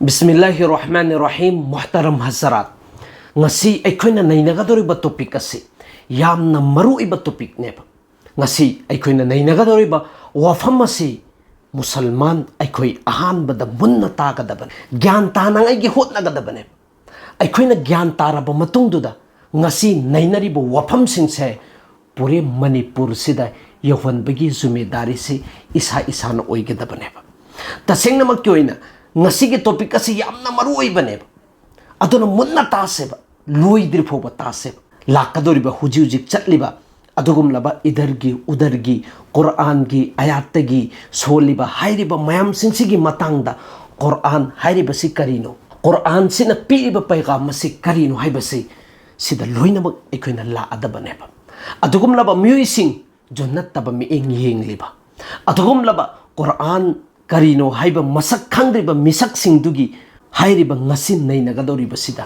बिस्मिल्लाहिर्रहमानिर्रहीम मोहतरम हज़रात ngasi aikoina nainagadoriba topic asi yamna maruiba topic neba ngasi aikoina nainagadoriba wafam asi musalman aikoi ahanbada munna tagadabane gyan tanangai gi hotnagadabane aikoina gyan taraba matungduda ngasi nainariba wafam singse pure manipur sida yawhanbagi zumedari se isa isana oigedabane tasengna makyoina ngasi ge topic asi yamna maruibane aduna munna taseba luidri foba taseba lakadoriba huji huji chatliba adugum laba idargi udargi Quran gi ayatagi soliba hairiba mayam singsigi matangda Quran hairiba si karino Quran sina piriba paigam si karino haibasi sida loinamak ekoina la adabaneba adugum laba muising jonnattaba mi eng yengliba adugum laba Quran karino haiba masak khangriba misak singdugi hairiba ngasi nainagadoriba sida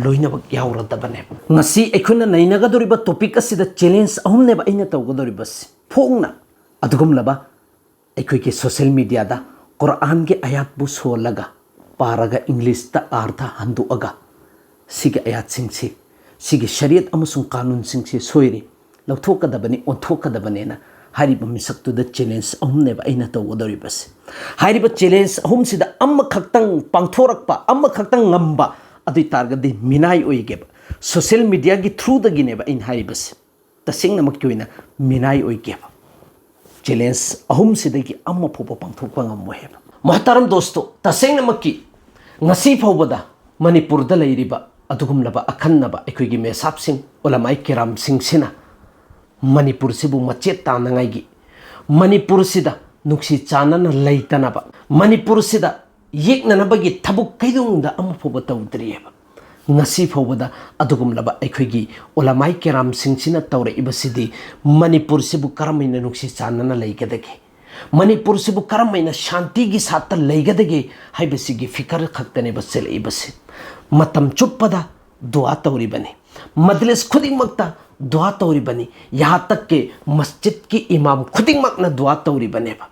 loinabak yauradabane ngasi ekhuna nainagadoriba topic asida challenge ahumneba aina tawgadoriba phongna adugum laba ekhoi ke social media da Quran ge ayat bu solaga paraga English ta artha handu aga sige ayat singsi sige shariat amasung kanun singsi soire lawthokadabani onthokadabane na hariba misaktu da challenge ahumneba aina tawgadoriba hariba challenge ahum sida amma khaktang pangthorakpa amma khaktang ngamba adui targadi minai oigeba social media gi through da gineba in haribas tasing namak kyoina minai oigeba challenge ahum sida gi amma phopa pangthokpa ngamoheba muhtaram dosto tasing namak ki ngasi phobada manipur da leiriba adugum laba akhannaba ekoi gi mesap sing olamai kiram sing sina manipur sibu machet tanangai gi manipur sida nuksi chanana leitanaba manipur sida yeknanabagi thabuk kaidungda amma phoba tawdriyeba ngasi phobada adugum laba ekhoigi olamai keram singsina tawre ibasidi manipur sibu karamaina nuksi chanana leigadage manipur sibu karamaina shanti gi satta leigadage haibasigi fikar khaktane basel ibasi matam chuppada dua tawribani majlis khuding makta dua tawribani yaha tak ke masjid ki imam khuding makna dua tawribane ba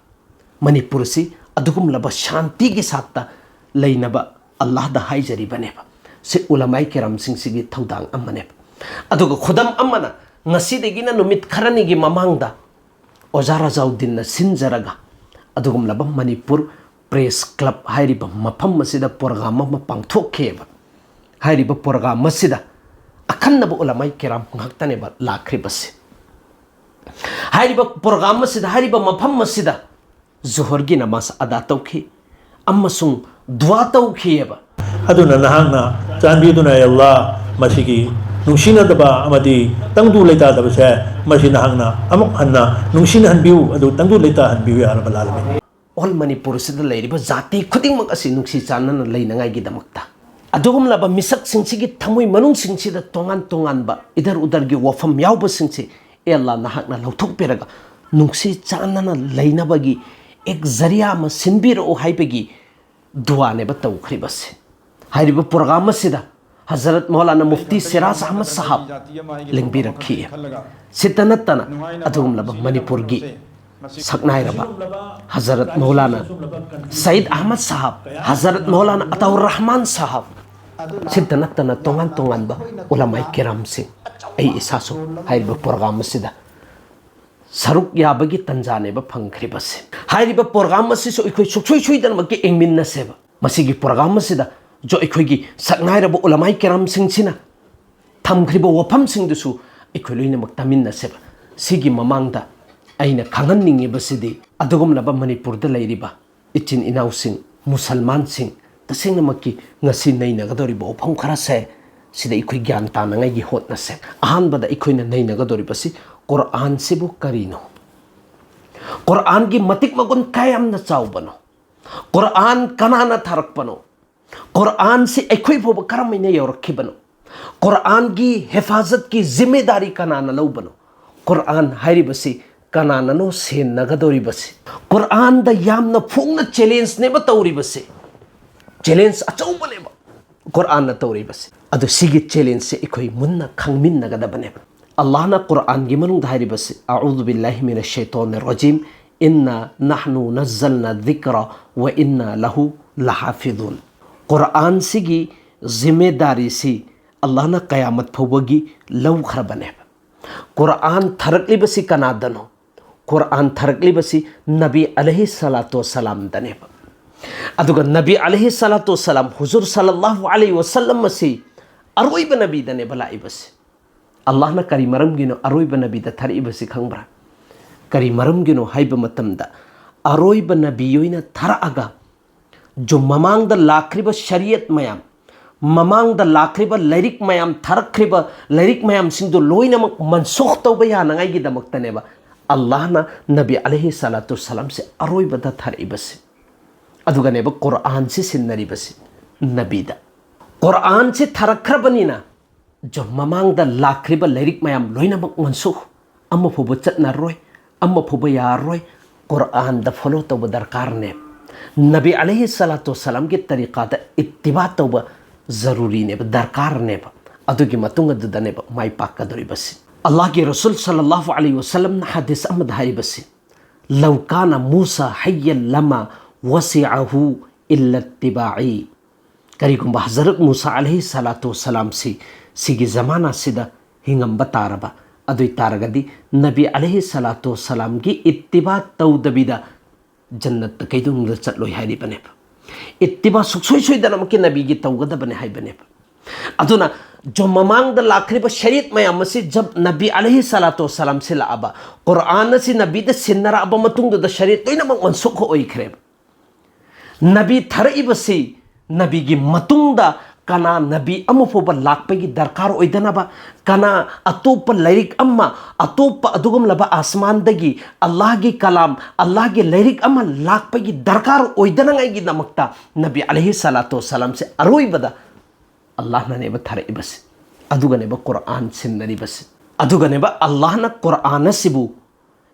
manipur si adugum laba shanti gi satta leinaba Allah da haijari baneba se ulamai kiram singsigi thaudang amane aduga khudam amana ngasi degina numit kharani gi mamangda ozara jaudin na sinjaraga adugum laba manipur press club hairiba mafam masida program ma pangthokheba hairiba program masida akhannaba ulamai kiram ngaktane ba lakribase hairiba program masida hairiba mafam masida zuhur gi namas ada tawki amasung dua tawkiyeba aduna nahangna chanbiduna Allah masigi nungsina daba amadi tangdu leita daba se masina hangna amuk hanna nungsina hanbiu adu tangdu leita hanbiu ya rabbal alamin all manipur sida leiriba jati khuding mak asi nungsi chanana leinangai gi damakta adugum laba misak singsigi thamoi manung singsida tongan tongan ba idhar udhar gi wafam yawba singsi e Allah nahakna lauthok peraga nungsi chanana leinabagi एक जरिया में सिंबीर ओ हाइपेगी दुआ ने बताओ खरीबस हाइरिब programme सिदा हजरत मौलाना मुफ्ती सिराज अहमद साहब लिंबी रखी है सितनतना अधुम लब मणिपुर की सकनाय रबा हजरत मौलाना सईद अहमद साहब हजरत मौलाना अताउर रहमान साहब सितनतना तोंगन तोंगन बा उलमाई किराम से ऐ इसासो हाइरिब प्रोग्राम सिदा saruk yabagi tanjane ba phangkhribase hairiba program asiso ikoi suksoi suidan ma ke engminna seba masigi program asida jo ikoi gi saknai rabo ulamai keram singsina thamkhriba wafam singdusu ikoi loina mak taminna seba sigi mamangda aina khangan ningi basidi adugum laba manipur da leiriba ichin inau sing musalman sing tasengna makki ngasi naina gadori bo pham khara se sida ikoi gyan ta na ngai gi hotna se ahan bada ikoi na naina gadori basi Quran sibu karino Quran gi matik magun kayam na chaubano Quran kanana tharakpano Quran si ekhoi phoba karamine yorakhibano Quran gi hifazat ki zimmedari kanana lobano Quran hairibasi kanana no sen nagadori basi Quran da yamna phungna challenge ne ba tawri basi challenge achaubane ba Quran na tawri basi adu sigi challenge se ekhoi munna khangmin nagadabane Allah na Quran gi manung dhari bas a'udhu billahi minash shaitanir rajim inna nahnu nazzalna dhikra wa inna lahu lahafidhun क़ुरआन सिगी जिम्मेदारी सी अल्लाह ना क़यामत फौबगी लौखरबने क़ुरआन थरकलिबसी कनादनो क़ुरआन थरकलिबसी नबी अलैहि सलातु वसलाम दने अदुगा नबी अलैहि सलातु वसलाम हुजूर सल्लल्लाहु अलैहि वसल्लम मसी अरोइब नबी दने बलाइबसी अल्लाह ना करी मरमगिनो अरोइब नबी द थरइबसी खंगब्रा करी मरमगिनो हाइब मतमदा अरोइब नबी योइना थरअगा जो ममांग द लाख्रिब शरीयत मयाम ममांग द लाख्रिब लैरिक मयाम थरख्रिब लैरिक मयाम सिंदो लोइनमक मनसुख तौबा यानांगाई गी दमक्तनेबा अल्लाह ना नबी अलैहि सलातु वसलाम से अरोइब द थरइबसी अदुगनेबा क़ुरआन से सिन्नरिबसी नबीदा क़ुरआन से थरख्रबनिना जो ममांग द लाख्रिब लैरिक मयाम लोइनमक मनसुख अम्मा फुबा चटनारोय अम्मा फुबा यारोय क़ुरआन द फॉलो तौबा दरकार ने नबी अलैहि सलातु वसलाम के तरीक़ा द इत्तिबा तौबा ज़रूरी ने दरकार ने अदुगी मतुंग अदुदने माई पाकदोरिबसी अल्लाह के रसूल सल्लल्लाहु अलैहि वसल्लम न हदीस अमद हाइबसी लौ काना मूसा हय्यन लमा वसिअहु इल्ला इत्तिबाई करिगुंबा हज़रत मूसा अलैहि सलातु वसलाम सिगी ज़माना सिदा हिंगंबा तारबा अदुई तारगदी नबी अलैहि सलातु वसलाम की इत्तिबा तौदबिदा जन्नत कैदुंग चलोय हाइरिबने इत्तिबा सुखसोय सोयदनमके नबी की तौगदबने हाइबने अदुना जो ममांग द लाख्रिब शरीयत मयाम से जब नबी अलैहि सलातु वसलाम से लाबा क़ुरआन से नबी द सिन्नरा अब मतुंग द शरीयत तोइनमक मनसुख ओइख्रे नबी थरइबसी नबी की मतुंग द कना नबी अमफोब लापगी दरकार ओइदनबा कना अतोप लैरिक अम्मा अतोप अदुगम लबा आसमान दगी अल्लाह की कलाम अल्लाह की लैरिक अम्मा लापगी दरकार ओइदनंगाई नमक्ता नबी अलैहि सलातु वसलाम से अरोइबदा अल्लाह नेब थरइबसी अदुगनेब क़ुरआन सिन्नरिबसी अदुगनेब अल्लाह न क़ुरआन सिबु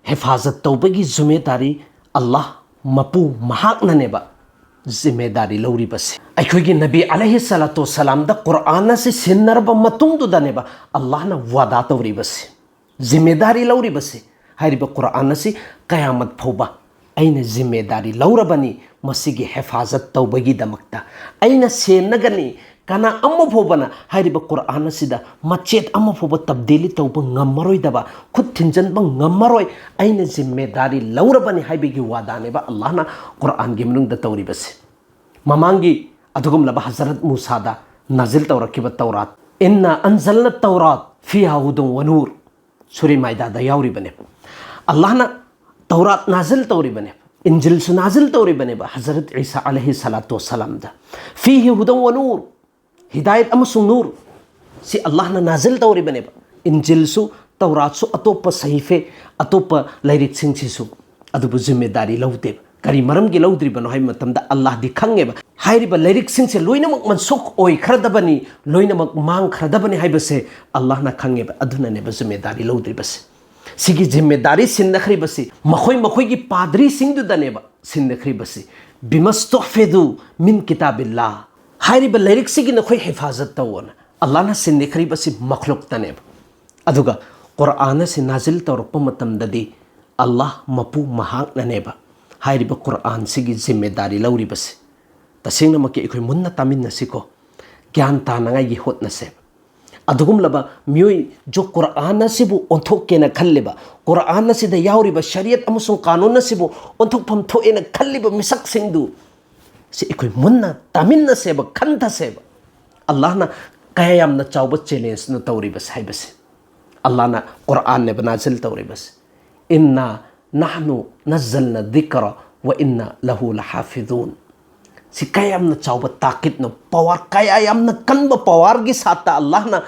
हिफाजत तौबगी जिम्मेदारी अल्लाह मपू महाकननेब जिम्मेदारी लौरिबसी अखोगी नबी अलैहि सलातु वसलाम द क़ुरआन से सिन्नरब मतुंगदुदनेब अल्लाह न वादा तौरिबसी जिम्मेदारी लौरिबसी हारिब क़ुरआन से क़यामत फौबा अइना जिम्मेदारी लौरबनी मसिगी हिफाजत तौबगी दमक्ता अइना सेनगनी कना अम्म फोबना हारिब क़ुरआन सिदा मचेत अम्म फोब तब्दीली तौब ngमरोइदबा खुद थिंजनब ngमरोइ अइना जिम्मेदारी लौरबनी हाइबिगी वादानेबा अल्लाह ना क़ुरआन गे मनुंग द तौरिबसी ममांगी अदुगम लबा हज़रत मूसा दा नाजिल तौरकिब तौरात इन्ना अंज़लना तौरात फीहा हुदन व नूर सूरह माइदा दा याउरिबने अल्लाह ना तौरात नाजिल तौरिबने इंजिल सु नाजिल तौरिबने हज़रत ईसा अलैहि सलातु वसलाम दा फीही हुदन व नूर हिदायत अमसुंग नूर से अल्लाह ना नाजिल तौरिबने इंजिल सु तौरात सु अतोप सहीफे अतोप लैरिक सिंगसिसु अदुबु जिम्मेदारी लौदे करी मरम गी लौद्रिबनो हाइ मतमदा अल्लाह दि खंगेबा हाइरिब लैरिक सिंगसे लोइनमक मनसुख ओइ खरदबनी लोइनमक मांग खरदबनी हाइबसे अल्लाह ना खंगेबा अदुनने जिम्मेदारी लौद्रिबसे सिगी जिम्मेदारी सिन्नखरिबसी मखोइ मखोइगी पादरी सिंगदुदनेबा सिन्नखरिबसी बिमस्तुहफिदु मिन किताबिल्लाह हाइरिब लैरिक सिगी नखोइ हिफाजत तौना अल्लाह ना सिन्नखरिबसी मखलुक तनेबा अदुगा क़ुरआन से नाजिल तौरप मतमददी अल्लाह मपू महाकननेबा हाइरिब क़ुरआन सिगी जिम्मेदारी लौरिबसी तसेंगनमके इखोइ मुन्ना तामिन्नसिको ज्ञान तानंगाई होतनसे अदुगुम लबा मियोइ जो क़ुरआन सिबु ओंथोकेना खल्लेबा क़ुरआन सिदा याउरिबा शरीयत अमसुंग कानून सिबु ओंथोकफम थोएना खल्लिबा मिसक सिंगदु से इखोइ मुन्ना तामिन्नसेबा खंथसेबा अल्लाह ना कया यामना चाउब चैलेंज न तौरिबस हाइबसे अल्लाह ना क़ुरआन ने नाजिल तौरिबस इन्ना नहनु नज़्ज़लना ज़िक्र व इन्ना लहु लहाफ़िज़ून से कया यामना चाउब ताकिद न पावर कया यामना कन्ब पावर के साथ अल्लाह ना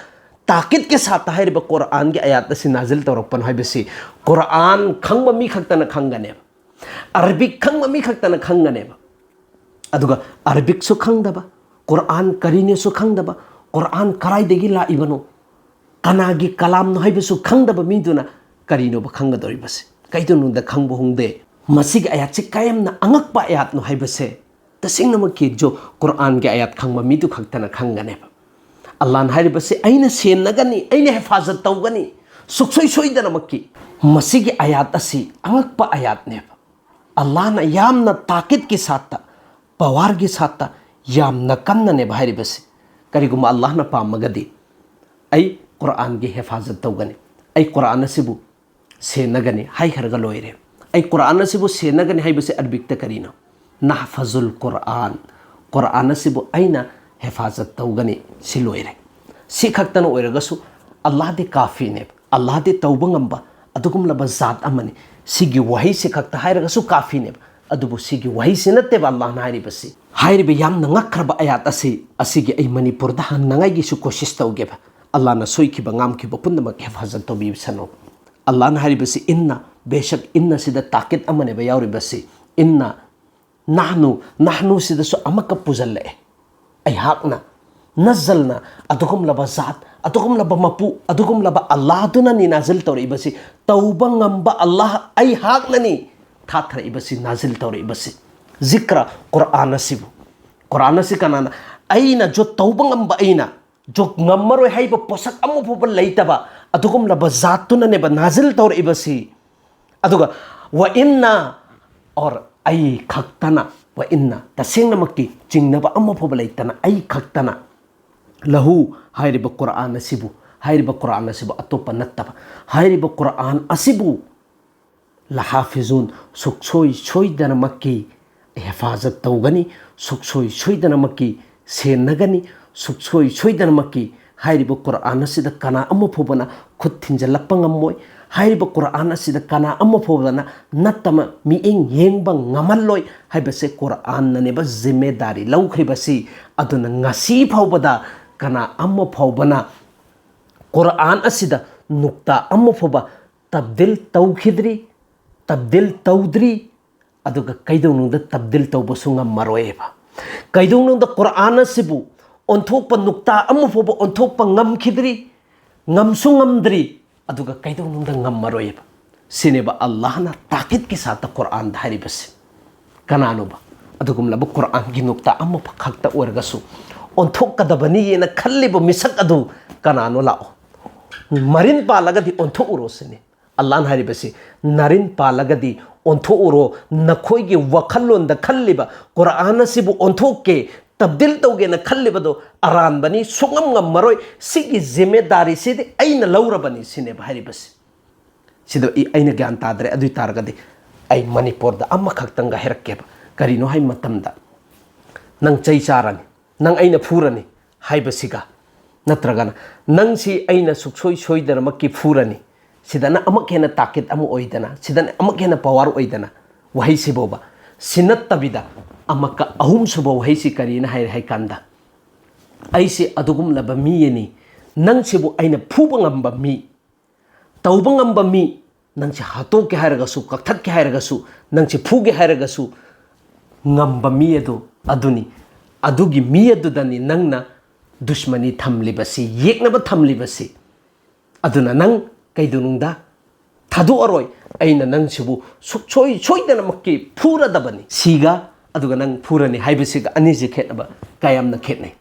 ताकिद के साथ हाइरिब क़ुरआन के आयात से नाजिल तौरपन हाइबसे क़ुरआन खंग मी खक्तना खंगने अरबिक खंग मी खक्तना खंगने अदुगा अरबिक सु खंगदबा क़ुरआन करीने सु खंगदबा क़ुरआन कराइदगी लाइबनो कनागी कलाम नो हाइबसु खंगदबा मीदुना करीनो ब खंगदोरिबसे कैदुनुद खंगबो हुंगदे मसिग आयात से कायमना अंगकपा आयात नो हाइबसे तसिंगनमके जो क़ुरआन के आयात खंगबा मीदु खक्तना खंगने अल्लाह न हाइबसे अइना सेनगनी अइना हिफाजत तौगनी सुखसोइ सोइदनमके मसिग आयात असि अंगकपा आयात ने अल्लाह न यामना ताकिद के साथ पवार के साथ यामना कन्ननेब हाइरिबसे करिगुम अल्लाहना पामगदि ऐ कुरान की हेफाजत तौगनी ऐ कुरान सिबु सेनगनी हाई खरगा लोइरे ऐ कुरान सिबु सेनगनी हाइबसे अरबिक करीनो नहफजुल कुरान कुरान सिबु ऐना हेफाजत तौगनी सि लोइरे सि खक्तन ओइरगसु अल्लाह दे काफी ने अल्लाह दे तौब ngamba अदुगुम लब जात अमनी सिगी वही से खक्ता हाइरगसु काफी ने अदुबु सिगी वही से नते अल्लाह ना हाइरिबसि हाइरिबे याम नंगखरबा आयात असिगी ऐ मणिपुर दा हंगनाई गी सु कोशिश तौगेबा अल्लाह ना सोइखि बंगाम खि बपुंदमक हेफाजत तौबी सनो अल्लाह ना हाइरिबसि इन्ना बेशक इन्ना सिदा ताकिद अमने बा याउरिबसि इन्ना नाहनु सिदा सु अमक पुजल्ले ऐ हाकना नजलना अदुगुम लब जात अदुगुम लब मपु अदुगुम लब अल्लाह दुना नि नाजिल तौरिबसि तौबा ngamba अल्लाह ऐ हाकननी थाथरइबसि नाजिल तौरिबसि जिक्र कुरान से कनाना ऐना जो तौबा ngamba ऐना जो ngमरो हाइब पोसक अमु फुब लैतबा अदुगुम लब जातुना ने बा नाजिल तौरिबसि अदुगा व इन्ना और ऐ खक्तना व इन्ना तसेंगनमक्की चिंगनबा अमु फुब लैतना ऐ खक्तना लहु हाइरिब कुरान सिबु अतोप नत्तबा हाइरिब कुरान असिबु लहाफिजुन सुक्सोई सोइदनमक्की हेफाजत तौगनी सुक्सोई सोइदनमक्की सेनगनी सुक्सोई सोइदनमक्की हाइरिब कुरान सिदा कना अमु फुबना खुद थिंजलप्पा ngमोय हाइरिब कुरान सिदा कना अमु फुबना नत्तम मिइंग येंगबा ngमल्लोय हाइबसे कुरान ननेबा जिम्मेदारी लौख्रिबसि अदुना ngasi फावबदा कना अमु फावबना कुरान असिदा नुक्ता अमु फुबा तब्दिल तौखिद्री तब्दिल तौद्री अदुगा कैदौनुंदा तब्दिल तौबसु ngमरोयबा कैदौनुंदा कुरान सिबु ओंथोकपा नुक्ता अमु फुबा ओंथोकपा ngमखिद्री ngमसु ngमद्री अदुगा कैदौनुंदा ngमरोयबा सिनेबा अल्लाहना ताकिद के साथ कुरान धारिबसे कनानुबा अदुगुम लब कुरान की नुक्ता अमु खक्ता ओरगसु ओंथोकदबनी येना खल्लिबो मिसक अदु कनानो लाओ मरिन पालगदी ओंथोउरोसने अल्लाह हारिबसे नरिन पालगदी ओंथोउरो नखोइगे वखल्लोंदा खल्लिबा कुरान सिबु ओंथोके तब्दिल तौगे न खल्लिबदो अरानबनी सुंगम ngमरोय सिगी जिम्मेदारी सिदे ऐना लौरबनी सिने हारिबसे सिदो ऐना ज्ञान तादरे अदुई तारगदी ऐ मणिपुर दा अम्मा खक्तंगा हेरकेबा करिनो हाइ मतमदा नंग चै चारानी नंग ऐना फुरनी हाइबसिगा नत्रगना नंग सि ऐना सुक्सोई सोइदनमक्की फुरनी सिदना अमक हेना ताकिद अमु ओइदना सिदना अमक हेना पावर ओइदना वही सिबोबा सिनत्तबिदा अमक अहुम सुबो वही सि करिना हाइ कांदा ऐसे अदुगुम लब मियनी नंग सिबु ऐना फुबा ngamba मी तौबा ngamba मी नंग सि हातोके हाइरगसु कक्थक्के हाइरगसु नंग सि फुगे हाइरगसु ngamba मी अदु अदुनी अदुगी मी अदुदनी नंगना दुश्मनी थमलिबसि येकनबा थमलिबसि अदुना नंग कैदुनुंदा थादु अरोय ऐना नंग सिबु सुक्सोई सोइदनमक्की फुरदबनी सिगा अदुगा नंग फुरनी हाइबसिगा अनिजे खेतबा कायमना खेतनै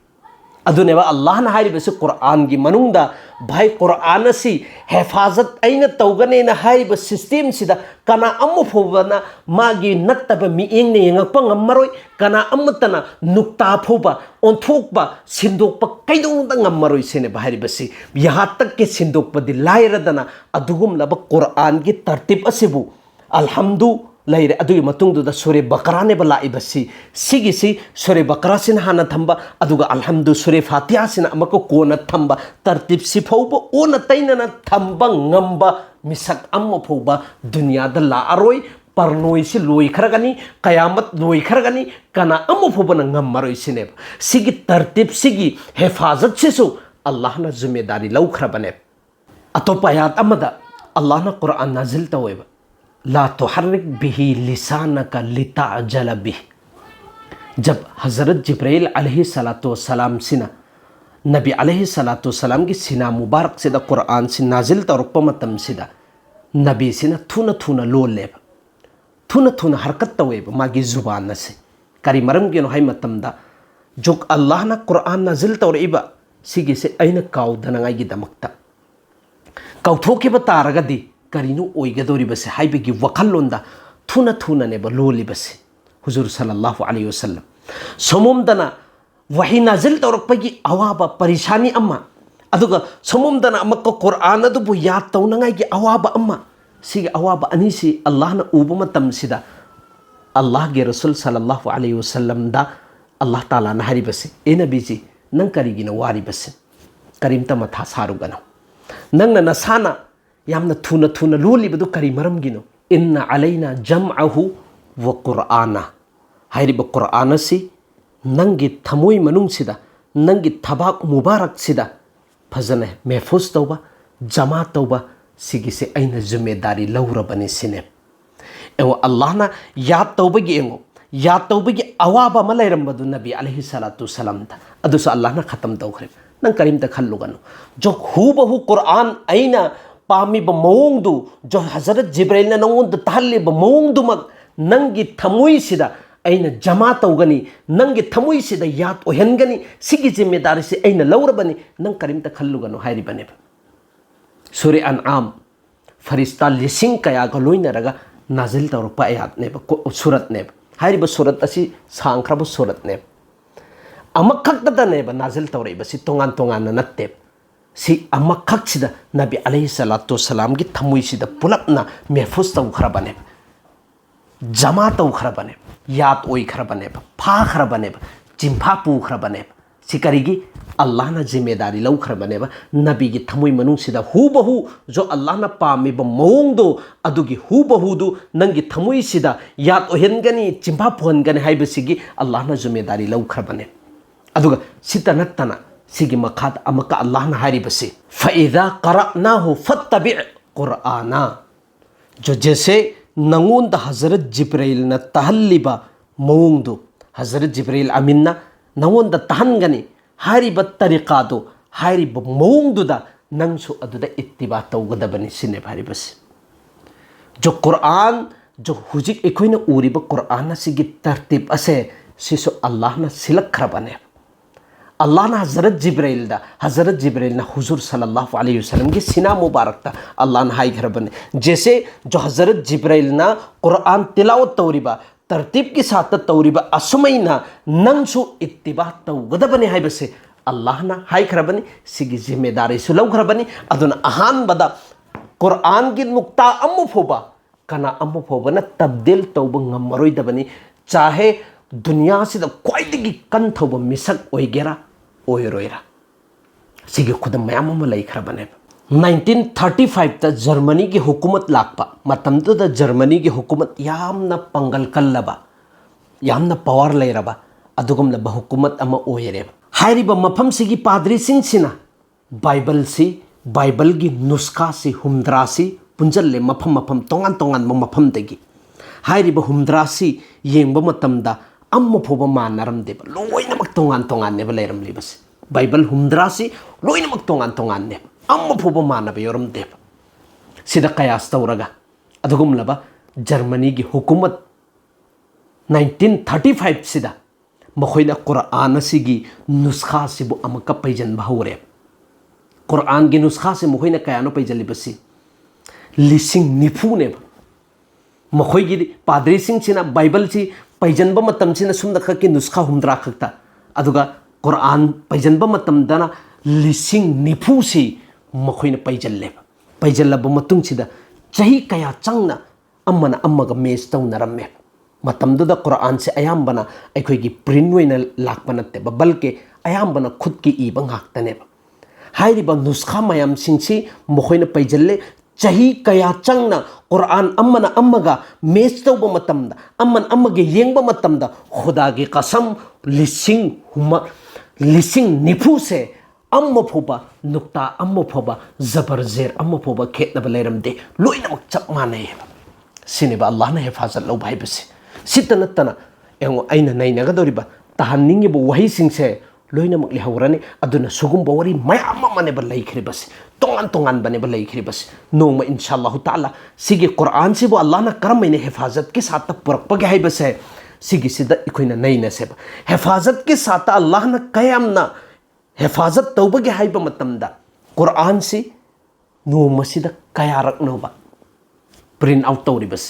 अदुनेबा अल्लाह ना हाइबसे कुरान की मनुंगदा भाई कुरान से हेफाजत ऐना तौगने ना हाइब सिस्टम सिदा कना अमु फोबना मागी नत्तब मिइंग ने यंगपा ngमरोय कना अमतना नुक्ता फोबा ओंथोकबा सिंदोकपा कैदोंदा ngमरोय सेने हाइबसे यहाँ तक के सिंदोकपदि लायरदना अदुगुम लब कुरान की तरतीब असिबु अल्हम्दु लाइरे अदुगी मतुंगदुदा सूर्य बकरा ने लाइबसी सिगिसी सूर्य बकरा सिन हाना थंबा अदुगा अल्हम्दु सूर्य फातिहा सिन अमको कोना थंबा तरतीब सिफौबो ओन तैनना थंबा ngamba मिसक अम्मो फौबा दुनिया द लारोय परनोय सि लोय खरगनी कयामत लोय खरगनी कना अम्मो फौबना ngमरोय सिने सिगी तरतीब सिगी हेफाजत सिसु अल्लाह ना जिम्मेदारी लौखरबने अतोपायात अमदा अल्लाह ना कुरान नाजिल तवेबा ला तुहर्रिक बिही लिसानका लिताअजल बिह जब हज़रत जिब्राइल अलैहिस्सलाम सिना नबी अलैहिस्सलाम की सिना मुबारक सिदा कुरान से नाजिल तौरक्पा मतम सिदा नबी सिना थुना थुना लोलेब थुना थुना हरकत तवेब मागी जुबान से करी मरम के हाई मतमदा जो अल्लाह ना कुरान नाजिल तौरइबा सिगी से ऐना काउदनगाई दमक्ता काउथोकेबा तारगदी करीनु ओइगदोरिबसे हाइबेगी वखल्लोंदा थुना थुना नेबा लोलिबसे हुजूर सल्लल्लाहु अलैहि वसल्लम सोमोमदना wahi nazil tawrakpagi awaba parishani amma aduga somomdana amakka Quran adubu yad tawnangai gi awaba amma sige awaba anisi Allah na uba matam sida Allah ge Rasul sallallahu alaihi wasallam da Allah taala na haribase e nabiji nang karigina waribase karimta matha sarugana nang na nasana yamna thuna lulibadu kari maramgino inna alaina jam'ahu wa qur'ana hairiba qur'ana si nangi thamoi manung sida nangi thabak mubarak sida fazana mehfuz tawba jama tawba sigise aina zimmedari laurabani sine ewa Allah na yad tawbagi engo yad tawbagi awaba malairambadu nabi alaihi salatu salam ta adusa Allah na khatam tawkhre nang karim ta khallugano jo hubahu Quran aina pami ba mawngdu jo Hazrat Jibril na nangon tahalli ba mawngdu mag nangi thamoi sida aina jama tawgani nangi thamoi sida yad ohengani sigi zimmedari se aina laurabani nang karim ta khallugano hairi bane Surah An'am farista lising kaya ga loina raga nazil tawrpa ayat ne surat ne hairi ba surat asi sangkra ba surat ne amakak da ne ba nazil tawrai ba si tongan na natte si amakak sida nabi alaihi salatu wasalam gi thamoi sida pulapna mehfuz taw khara bane jama taw khara bane yad oi khara bane pha khara bane jimpha pu khara bane sikarigi Allah na zimmedari lau khara bane nabi gi thamoi manung sida hubahu jo Allah na pami ba mawngdo adugi hubahu du nangi thamoi sida yad ohengani jimpha phongani haibasigi Allah na zimmedari lau khara bane aduga sita nattana sigi makhad amaka Allah na haribasi fa idha qara'nahu fattabi' qur'ana jo jese nangun da Hazrat Jibril na tahalliba mawngdu Hazrat Jibril aminna nangun da tahangani hariba tariqadu hariba mawngdu da nangsu aduda ittiba tawgadabani sine haribasi jo Quran jo hujik ekoina uriba Quran sigi tartib ase siso Allah na silak khrabane Allah na Hazrat Jibril na Huzur sallallahu alaihi wasallam के सिना मुबारक था Allah ना high घर बने जैसे जो Hazrat Jibril ना कुरान तिलावत तौरीबा तरतीब के साथ तौरीबा असमई ना नंसु इत्तिबा तौगदा बने हाई बसे Allah ना हाई घर बने सिगी जिम्मेदारी सुलभ घर बने अदुन आहान बदा कुरान की नुक्ता अम्मु फोबा कना अम्मु फोबा ना तब्दील तौबंग मरोई दबनी चाहे दुनिया से क्वाइदगी कन थोब मिसक ओइगेरा ओयरोइरा सिगे खुदम मयाम अमा लैखरा बने 1935 ता जर्मनी की हुकूमत लाकपा मतमदु दा जर्मनी की हुकूमत यामना पंगल कल्लबा यामना पावर लैरबा अदुगुमना बहुकुमत अमा ओयरेबा हाइरिबा मफम सिगी पादरी सिंह सिना बाइबल की नुस्खा से हुमद्रासी पुंजल्ले मफम तोंगान मफम दगी हाइरिबा हुमद्रासी येंबा मतमदा अम्म फोबा मानरमदेबा लोइनमक तोंगान नेबा लैरमलिबस बाइबल हुमद्रासी लोइनमक तोंगान ने अम्म फोबा मानबा योरमदेबा सिदा कयास तौरगा अदुगुमलबा जर्मनी की हुकूमत 1935 सिदा मखोइना कुरान सिगी नुस्खा सिबु अमका पैजन बाहुरे कुरान की नुस्खा से मखोइना कयानो पैजलिबसी लिसिंग निफु नेबा मखोइगी पादरी सिंह सिना बाइबल सी पैजनबा मतम सिना सुमदा खकी नुस्खा हुमद्रा खक्ता अदुगा कुरान पैजनबा मतम दना लिसिंग निफु सी मखोइना पैजल्लेबा पैजल्लबा मतुंग सिदा चही कया चंगना अम्मना अम्मगा मेस तौनरम्मे मतमदुदा कुरान से अयाम्बना अखोइगी प्रिंट ओइना लाकपा नत्तेबा बल्कि अयाम्बना खुद की इबा ngaktनेबा हाइरिबा नुस्खा मयाम सिंसी मखोइना पैजल्ले चही कया चंगना कुरान अम्मना अम्मगा मेस तौबा मतमदा अम्मन अम्मगे येंबा मतमदा खुदा की कसम लिसिंग निफु से अम्म फोबा नुक्ता अम्म फोबा जबर जेर अम्म फोबा खेतनबा लैरमदे लोइनमक चप माने सिनेबा अल्लाह ने हिफाजत लो भाई बसे सितनतना एंगो आइना नैनगदोरिबा तहन्निंगिबो वही सिंसे लोइनमक लिहौरने अदुना सुगुम्बा वरी मयाम मानेबा लैखरिबस तोंगान बनेबा लैखरिबस नोमा इंशाअल्लाह ताला सिगे कुरान सिबो अल्लाह ना करमैने हिफाजत के साथ पुरकपगे हाइबसे सिगे सिदा इखोइना नैनसेबा हिफाजत के साथ अल्लाह ना कयामना हिफाजत तौबगे हाइबा मतमदा कुरान से नोमा सिदा कयारकनोबा प्रिंट आउट तौरिबस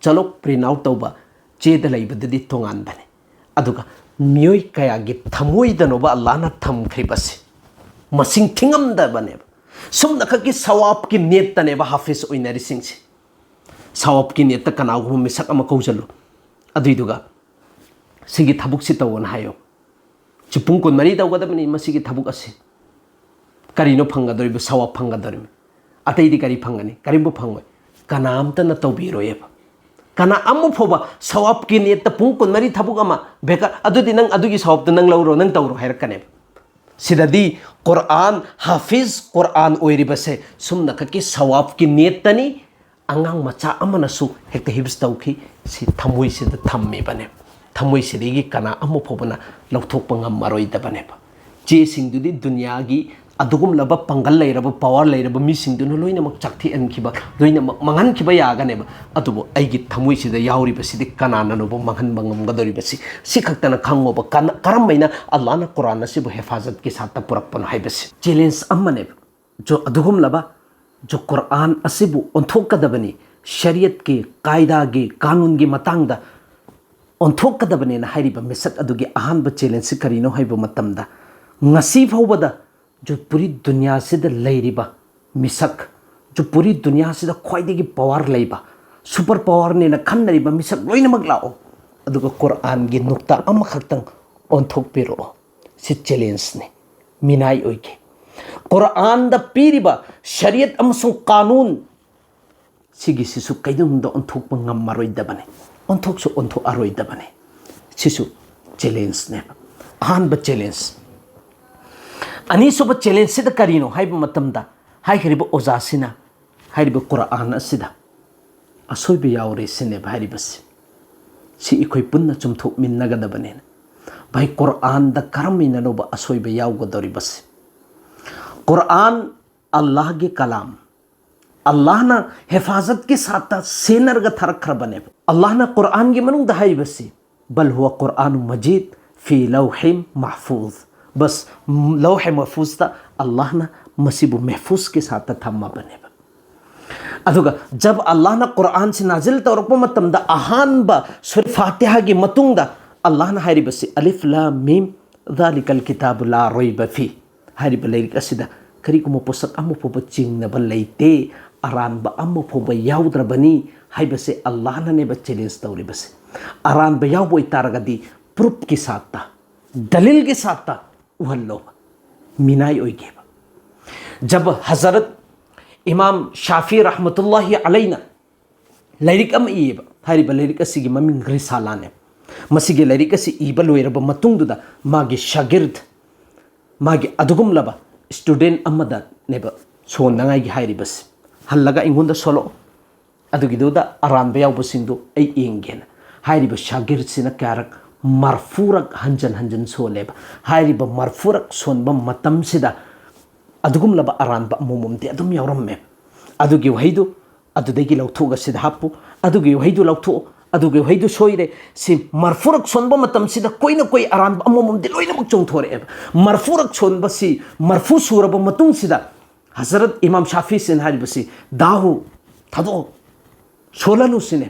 चलो प्रिंट आउट तौबा चेदा लैबददी तोंगान बने अदुगा मियोई कयागी थमोइदनोबा अल्लाहना थमख्रिबसे मसिंग थिंगमदबनेब सुमना खकी सवाब की नेतनेबा हाफिज ओइनरिसिंगसे सवाब की नेत कनागुम मिसक अमा कौजलो अदुइदुगा सिगी थबुक सि तवोन हायो चिपुंग कुन मरी तवगदबनी मसिगी थबुक असे करिनो फंगदोरिब सवाब फंगदोरिब अतैदि करी फंगनी करिबो फंगोय कनामतन तौबिरोयेब कना अमु फोबा सवाब की नेत पुंग कुन मरी थबुक अमा बेकार अदुदि नंग अदुगी सवाब नंग लौरो नंग तौरो हायरकनेब सिददी कुरान हाफिज कुरान ओइरिबसे सुमना खकी सवाब की नेतनी अंगांग मचा अमनसु हेक्ते हिब्स तौखी सि थमोइ सिद थम्मे बने थमोइ सिदिगी कना अमु फोबना लौथोकप ngam चे सिंगदुदी दुनिया की अदुगुम लब पंगल लेरब पावर लेरब मी सिंगदुनो लोइनमक चाकथि अनखिबा लोइनमक मंगनखिबा यागनेब अदुबो आइगी थमोइ सिद याउरिबसिदि कनाननोबो मंगनबा ngamgadoribasi सि खक्तना खंगोब करमैना अल्लाहना कुरान असिबो हेफाजत के साथ पुरकपन हाइबसि चैलेंज अमनेब जो अदुगुम लब जो कुरान असिबु ओंथोकदबनी शरीयत के कायदा के कानून की मतंगदा ओंथोकदबने ना हाइरिबा मिसक अदुगी अहानबा चैलेंज करिनो हाइबो मतमदा ngasi fawbada जो पूरी दुनिया से लेरिबा मिसक जो पूरी दुनिया से ख्वाइदगी पावर लेबा सुपर पावर ने ना खन्नरिबा मिसक लोइनमक लाओ अदुगा कुरान गी नुक्ता अमखतंग ओंथोकपिरो सि चैलेंज ने मिनाई ओइगे कुरान द पीरिबा शरीयत अमसुं कानून सिगी सिसु कैदुंदा ओंथोकप ngammaroidabane ओंथोकसु ओंथो aroidabane सिसु चैलेंज ने अहानबा चैलेंज अनीसुब चैलेंज सिद करिनो हाइब मतमदा हाइखरिब ओजासिना हाइरिब कुरान असिदा असोइबे यावरे सिने भाइरिबस सि इखोइ पुन्ना चुमथोक मिन्नगदबने भाई कुरान द करमिननोब असोइबे यावगदोरिबस कुरान अल्लाह के कलाम अल्लाह ना हिफाजत के साथ सेनरग थरखरबने अल्लाह ना कुरान के मनुंग दहाइबसी बल हुआ कुरान मजीद फी लौहिम महफूज बस लौह महफूज ता अल्लाह ना मसीबु महफूज के साथ थम्मा बने अदुगा जब अल्लाह ना कुरान से नाजिल तौरप मतमदा अहानबा सूरह फातिहा की मतुंगदा अल्लाह ना हारिबसी अलिफ लाम मीम ज़ालिकल किताब ला रैब फी हारिब लैरिक असिदा करिगुम पोसक अमुफोब चिंगनबा लैते अरानबा अमुफोब याउद्रबनी हाइबसे अल्लाह ना ने चैलेंज तौरिबसे अरानबा याउबोय तारगदी प्रूफ के साथ दलील के साथ उहल्लो मिनाई ओइगेबा जब हजरत इमाम शाफी रहमतुल्लाहि अलैना लैरिक अम इबा हारिबा लैरिक असिगी ममिंग रिसालाने मसिगे लैरिक असि इबा लोइरबा मतुंगदुदा मागे शागिर्द मागे अदुगुमलबा स्टूडेंट अमदा नेबा सोननांगाई हारिबस हल्लगा इंगुंदा सोलो अदुगिदुदा अरानबा यावबसिंदु ऐ इंगेना हारिबा शागिर्द सिना कारक मरफूरक हंजन हंजन सोलेब हारिब मरफूरक सोनब मतम सिदा अदुगुमलब अरानब मोमोमदे अदुम यावरम्मे अदुगी वहिदु अदुदगी लौथोगा सिदा हापु अदुगी वहिदु लौथो अदुगी वहिदु सोइरे सि मरफूरक सोनब मतम सिदा कोइना कोइ अरानब मोमोमदे लोइनमक चोंथोरेब मरफूरक सोनब सि मरफू सुरब मतुंग सिदा हजरत इमाम शाफी सिन हारिबसि दाहु थदो सोलनु सिने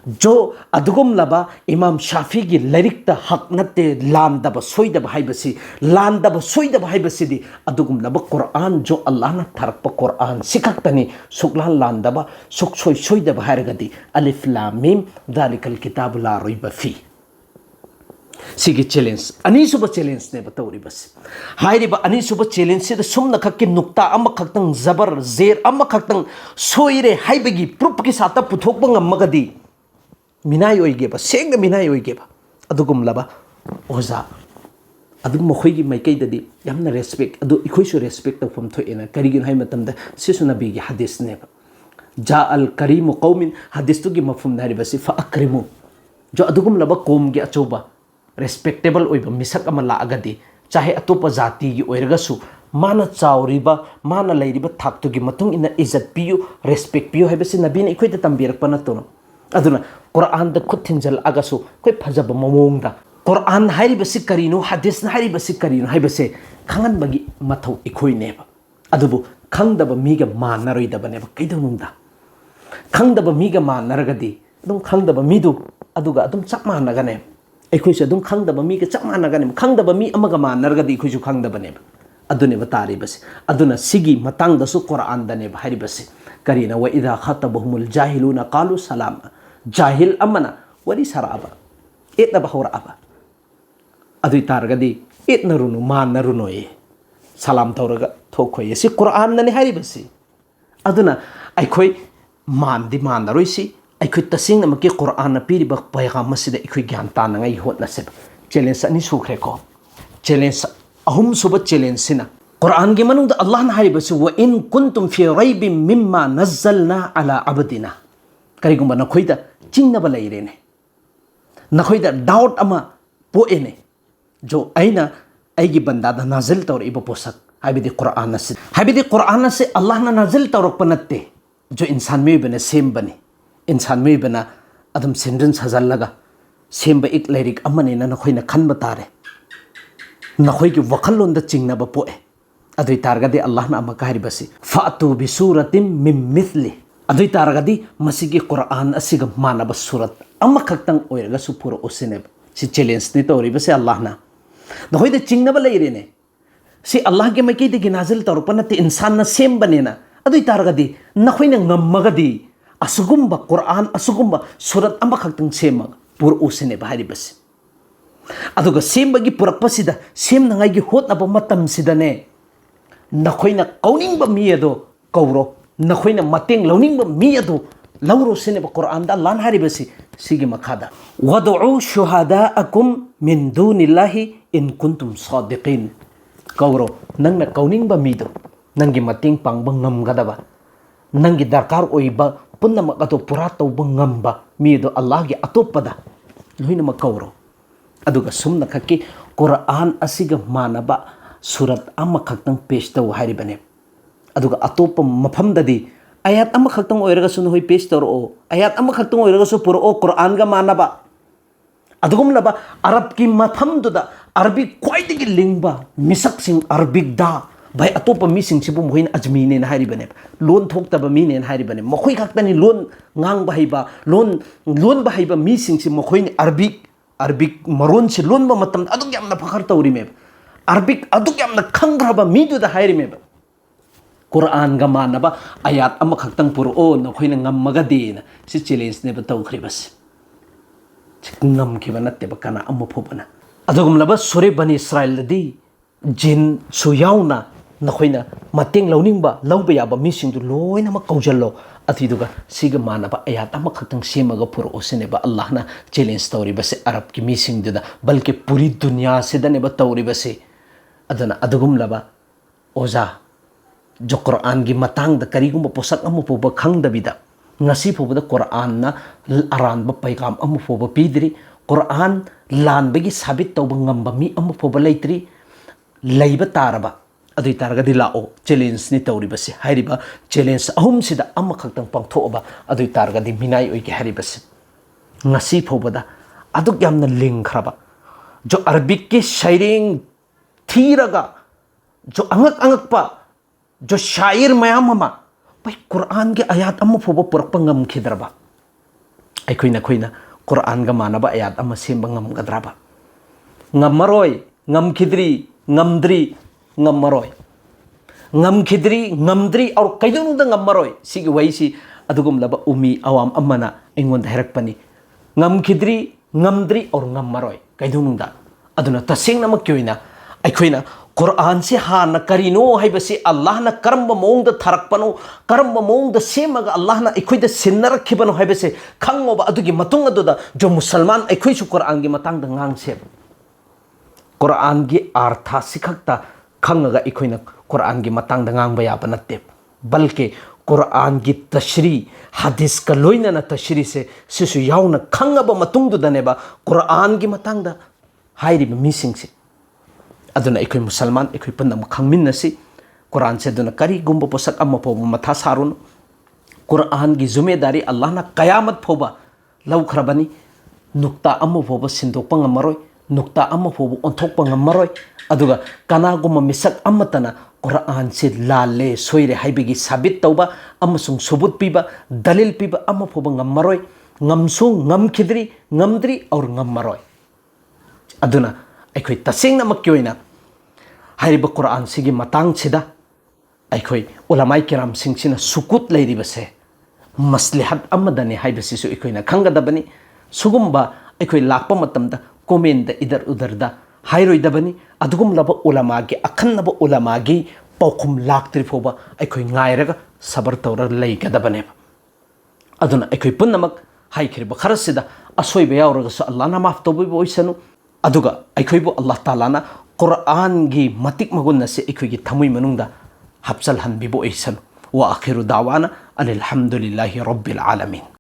जो अदुगुम लबा इमाम शाफी की लरिक हक नते लांदब सोइदब हाइबसी लांदब सोइदब हाइबसीदी अदुगुम लबा कुरान जो अल्लाह ना थरप कुरान सिखक्तनी सुकलान लांदब सुक सोइ सोइदब हारगदी अलिफ लाम मीम ज़ालिकल किताब ला रैब फी सिगी चैलेंज अनीसुब चैलेंज ने बतौरिबस हाइरिबा अनीसुब चैलेंज से सुमना खक्के नुक्ता अम खक्तंग जबर जेर अम खक्तंग सोइरे हाइबगी प्रूफ के साथ पुथोकप ngamagadi मिनाई ओइगेबा सेंग मिनाई ओइगेबा अदुगुमलबा ओजा अदुम मखोइगी माइकैददी यामना रेस्पेक्ट अदु इखोइसु रेस्पेक्ट तौफम थोएना करिगिन हाइ मतमदा सिसु नबीगी हदीस नेबा जा अल करीम कौमिन हदीस तुगी मफहुम नारिबसी फा अक्रिमु जो अदुगुमलबा कौम गे अचौबा रेस्पेक्टेबल ओइबा मिसक अमा लाअगदी चाहे अतोपा जाति गी ओइरगसु माना चाउरिबा माना लैरिबा थाक्तुगी मतुंग इना इज्जत पियु रेस्पेक्ट पियु हाइबसी नबीन इखोइदा तंबिरकपा नतोनो अदुना कुरान द खुद थिंजल आगसु कोई फजब ममोंगदा कुरान हाइरिबसी करिनो हदीस हाइरिबसी करिनो हाइबसे खंगनबगी मथौ इखोइनेबा अदुबु खंगदब मीगा मानरोइदबनेबा कैदनुंदा खंगदब मीगा मानरगदी अदुम खंगदब मीदु अदुगा अदुम चप मानगने ꯑꯩꯈꯣꯏꯁꯨ ꯑꯗꯨꯝ ꯈꯪꯗꯕ ꯃꯤꯒ ꯆꯞ ꯃꯥꯟꯅꯒꯅꯤ ꯈꯪꯗꯕ ꯃꯤ ꯑꯃꯒ ꯃꯥꯟꯅꯔꯒꯗꯤ ꯑꯩꯈꯣꯏꯁꯨ ꯈꯪꯗꯕꯅꯦꯕ ꯑꯗꯨꯅꯦꯕ ꯇꯥꯔꯤꯕꯁꯦ ꯑꯗꯨꯅ ꯁꯤꯒꯤ ꯃꯇꯥꯡꯗꯁꯨ ꯀꯨꯔꯥꯟꯗꯅꯦꯕ ꯍꯥꯏꯔꯤꯕꯁꯦ ꯀꯔꯤꯅ ꯋꯥ ꯏꯗꯥ ꯈꯥꯇꯕꯍꯨꯃꯨꯜ ꯖꯥꯍꯤꯂꯨꯅ ꯀꯥꯂꯨ ꯁꯂꯥꯝ ꯖꯥꯍꯤꯜ ꯑꯃꯅ ꯋꯥꯔꯤ ꯁꯥꯔꯛꯑꯕ ꯑꯦꯠꯅꯕ ꯍꯧꯔꯛꯑꯕ ꯑꯗꯨ ꯇꯥꯔꯒꯗꯤ ꯑꯦꯠꯅꯔꯨꯅꯨ ꯃꯥꯟꯅꯔꯨꯅꯣꯌꯦ ꯁꯂꯥꯝ ꯇꯧꯔꯒ ꯊꯣꯛꯈꯣꯌꯦ ꯁꯤ ꯀꯨꯔꯥꯟꯗꯅꯤ ꯍꯥꯏꯔꯤꯕꯁꯤ ꯑꯗꯨꯅ ꯑꯩꯈꯣꯏ ꯃꯥꯟꯗꯤ ꯃꯥꯟꯅꯔꯣꯏꯁꯤ ꯑꯩꯈꯣꯏ ꯇꯁꯦꯡꯅꯃꯛꯀꯤ ꯀꯨꯔꯥꯟꯅ ꯄꯤꯔꯤꯕ ꯄꯩꯒꯥꯝ ꯑꯁꯤꯗ ꯑꯩꯈꯣꯏ ꯒ꯭ꯌꯥꯟ ꯇꯥꯅꯉꯥꯏ ꯍꯣꯠꯅꯁꯦꯕ ꯆꯦꯂꯦꯟꯖ ꯑꯅꯤ ꯁꯨꯈ꯭ꯔꯦꯀꯣ ꯆꯦꯂꯦꯟꯖ ꯑꯍꯨꯝꯁꯨꯕ ꯆꯦꯂꯦꯟꯖꯁꯤꯅ ꯀꯨꯔꯥꯟꯒꯤ ꯃꯅꯨꯡꯗ ꯑꯜꯂꯥꯍꯅ ꯍꯥꯏꯔꯤꯕꯁꯤ ꯋꯥ ꯏꯟ ꯀꯨꯟꯇꯨꯝ ꯐꯤ ꯔꯩꯕꯤꯝ ꯃꯤꯝꯃꯥ ꯅzzalna ꯑꯂꯥ ꯑꯕꯗꯤꯅ ꯀꯔꯤꯒꯨꯝꯕ ꯅꯈꯣꯏꯗ ꯆꯤꯡꯅꯕ ꯂꯩꯔꯦꯅꯦ ꯅꯈꯣꯏꯗ ꯗꯥꯎꯠ ꯑꯃ ꯄꯣꯛꯑꯦꯅꯦ जो अना अगी बंदाद नाजिल तौरब पोसक हाइबदी कुरान असी हाइबदी कुरान असी अल्लाहना नाजिल तौरप नत्ते जो इंसान मेबना सेमबने इंसान मेबना अदम सेंजन सजल्लगा सेमब एक लैरिक अमनेना नखोइना खनब तारे नखोइगी वखल्लोंद चिंगनब पोए अदुइ तारगदि अल्लाहना अमक हारिबसी फातु बिसूरतिम मिन मिथलि अदुइ तारगदि मसिगी कुरान असिगा मानब सूरत अमखक्तंग ओइरगसु पुरो ओसिनेब सि चैलेंज नि तौरिबसे अल्लाहना नखोइद चिंगनब लैरेने सि अल्लाह के मैकेदगी नाजिल तौरप नत्ते इंसान सेम बनेना अदुइ तारगदि नखोइना ngमगदि असुगुम्बा कुरान असुगुम्बा सूरत अमखक्तंग सेमग पुरो ओसिने बारिबसे अदुगा सेमबगी पुरक्पसिदा सेमनंगाइगी होतनबा मतमसिदने नखोइना कौनिंगबा मी अदो कौरो नखोइना मतेंग लौनिंगबा मी अदो लौरो सिनेबा कुरानदा लान हारिबसी सिगी मखादा वदउ शुहदाअकुम मिन दुनिल्लाहि इन कुंतुम सादिकिन कौरो नंगना कौनिंगबा मीदो नंगी मतेंग पांगबा ngमगदबा नंगी दरकार ओइबा पुन्नमक अदो पुरा तौबा ngमबा मीदो अल्लाहगी अतोपदा लोइनमक कौरो अदुगा सुमना खक्की कुरान असिगा मानबा सूरत अमखक्तंग पेश तौ हारिबने अदुगा अतोप मफमददी आयात अमखक्तंग ओइरगसु नहोइ पेश तौरो आयात अमखक्तंग ओइरगसु पुरो कुरानगा मानबा अदुगुमलबा अरब की मफमदुदा अरबिक क्वाइदगी लिंगबा मिसकसिंग अरबिक दा भाई अतोप मिसिंगसिबु मोइन अजमीने न हारिबने लोन थोक्तबा मीने न हारिबने मखोइ खक्तनि लोन ngang बाहाइबा लोन बाहाइबा मिसिंगसि मखोइनि अरबिक मरोन से लोन बा मतम अदुग यामना फखर तौरिमे अरबिक अदुग यामना खंग्रबा मीदुदा हारिमे कुरान गा मानबा आयात अमा खक्तंग पुरो नखोइना ngमगदेना सि चैलेंज ने तौख्रिबस ngम खिबा नत्ते बकना अमा फोबना अदुगुमलबा सुरे बनी इस्राइल दी जिन सुयाउना नखोइना मतेंग लौनिंगबा लौबा याबा मिसिंदु लोइना म कौजल्लो अतिदुगा सिगा मानबा आयात अमा खक्तंग सेमगा पुरो ओसिनेबा अल्लाहना चैलेंज तौरिबसे अरब की मिसिंगदुदा बल्कि पूरी दुनिया सिदनेबा तौरिबसे अदना अदुगुमलबा ओजा जो कुरान की मतंग करीगुम पोसक पोब खंगदबिदा ngasi फोबदा कुरान ना अरानब पैगाम फोब पीद्री कुरान लानबगी साबित तौब ngamba मी फोब लेत्री लैब तारबा अदुइ तारगदि लाओ चैलेंज नि तौरिबसे हारिबा चैलेंज अहुम सिदा अमखक्तंग पांगथोबा अदुइ तारगदि मिनाई ओइगे हारिबसे ngasi फोबदा अदुक यामना लिंखरबा जो अरबिक के शायरिंग थीरगा जो अंगक अंगकपा जो शायर मयाम अमा भाई कुरान के आयात अमा फोबा पुरक्पा ngमखिद्रबा अखोइना कुरान गा मानबा आयात अमा सेमबा ngमगद्राबा ngमरोय ngमखिद्री ngमद्री ngमरोय ngमखिद्री ngमद्री और कैदुनुदा ngमरोय सिगी वैसी अदुगुमलबा उमी अवाम अमना इंगोंद हेरकपनी ngमखिद्री ngमद्री और ngमरोय कैदुनुदा अदुना तसेंगनमक क्योइना अखोइना कुरान से हाना करीनो हाइबसे अल्लाहना करम मोंग थरकपनो करम मोंग सेमग अल्लाहना अखोइद सिन्नरखिबनो हाइबसे खंगोबा अदुगी मतुंग अदुदा जो मुसलमान अखोइसु कुरान की मतंग ngang कुरान की अर्थ सिखक्ता खंगगा अखोइना कुरान की मतंग ngang याबा नत्ते बल्कि कुरान की तशरी हदीस का लोइना तशरी से सिसु याउना खंगबा मतुंगदुदनेबा कुरान की मतंग हाइरिबा मिसिंगसे अदुना अखोइ मुसलमान अखोइ पन्नम खंगमिन्नसी कुरान से दुना करीगुम्बा पोसक अमा फोबा मथा सारुन कुरान की जिम्मेदारी अल्लाहना कयामत फोबा लौखरबनी नुक्ता अमा फोबा सिंदोकपा ngमरोय नुक्ता अमा फोबा ओंथोकपा ngमरोय अदुगा कनागुम्बा मिसक अमतना कुरान से लाले सोइरे हाइबगी साबित तौबा अमसुंग सुबुत पीबा दलील पीबा अमा फोबा ngमरोय ngमसु ngमखिद्री ngमद्री और ngमरोय ꯑꯗꯨꯅ ꯑꯩꯈꯣꯏ ꯇꯁꯦꯡꯅꯃꯛꯀꯤ ꯑꯣꯏꯅ ꯍꯥꯏꯔꯤꯕ ꯀꯨꯔꯥꯟꯁꯤꯒꯤ ꯃꯇꯥꯡꯁꯤꯗ ꯑꯩꯈꯣꯏ ꯎꯂꯃꯥꯏ ꯀꯤꯔꯥꯝꯁꯤꯡꯁꯤꯅ ꯁꯨꯀꯨꯠ ꯂꯩꯔꯤꯕꯁꯦ ꯃꯁꯂꯤꯍꯠ ꯑꯃꯗꯅꯤ ꯍꯥꯏꯕꯁꯤꯁꯨ ꯑꯩꯈꯣꯏꯅ ꯈꯪꯒꯗꯕꯅꯤ ꯁꯨꯒꯨꯝꯕ ꯑꯩꯈꯣꯏ ꯂꯥꯛꯄ ꯃꯇꯝꯗ ꯀꯣꯃꯦꯟꯗ ꯏꯗꯔ ꯎꯗꯔꯗ ꯍꯥꯏꯔꯣꯏꯗꯕꯅꯤ ꯑꯗꯨꯒꯨꯝꯂꯕ ꯎꯂꯃꯥꯒꯤ ꯑꯈꯟꯅꯕ ꯎꯂꯃꯥꯒꯤ ꯄꯥꯎꯈꯨꯝ ꯂꯥꯛꯇ꯭ꯔꯤ ꯐꯥꯎꯕ ꯑꯩꯈꯣꯏ ꯉꯥꯏꯔꯒ ꯁꯕꯔ ꯇꯧꯔꯒ ꯂꯩꯒꯗꯕꯅꯦꯕ ꯑꯗꯨꯅ ꯑꯩꯈꯣꯏ ꯄꯨꯝꯅꯃꯛ ꯍꯥꯏꯈꯤꯕ ꯈꯔꯁꯤꯗ ꯑꯁꯣꯏꯕ ꯌꯥꯎꯔꯒꯁꯨ ꯑꯜꯂꯥꯍꯅ ꯃꯥꯐ ꯇꯧꯕꯤꯕ ꯑꯣꯏꯁꯅꯨ ꯑꯗꯨꯒ ꯑꯩꯈꯣꯏꯕꯨ ꯑꯜꯂꯥꯍ ꯇꯥꯂꯥꯅ ꯀꯨꯔꯥꯟꯒꯤ ꯃꯇꯤꯛ ꯃꯒꯨꯟ ꯑꯁꯤ ꯑꯩꯈꯣꯏꯒꯤ ꯊꯃꯣꯏ ꯃꯅꯨꯡꯗ ꯍꯥꯞꯆꯜꯍꯟꯕꯤꯕ ꯑꯣꯏꯁꯅꯨ ꯋꯥ ꯑꯈꯤꯔꯨ ꯗꯥꯋꯥꯅ ꯑꯜꯍꯝꯗꯨꯂꯤꯜꯂꯥꯍꯤ ꯔബ്बिꯜ ꯑꯥꯂꯃꯤꯟ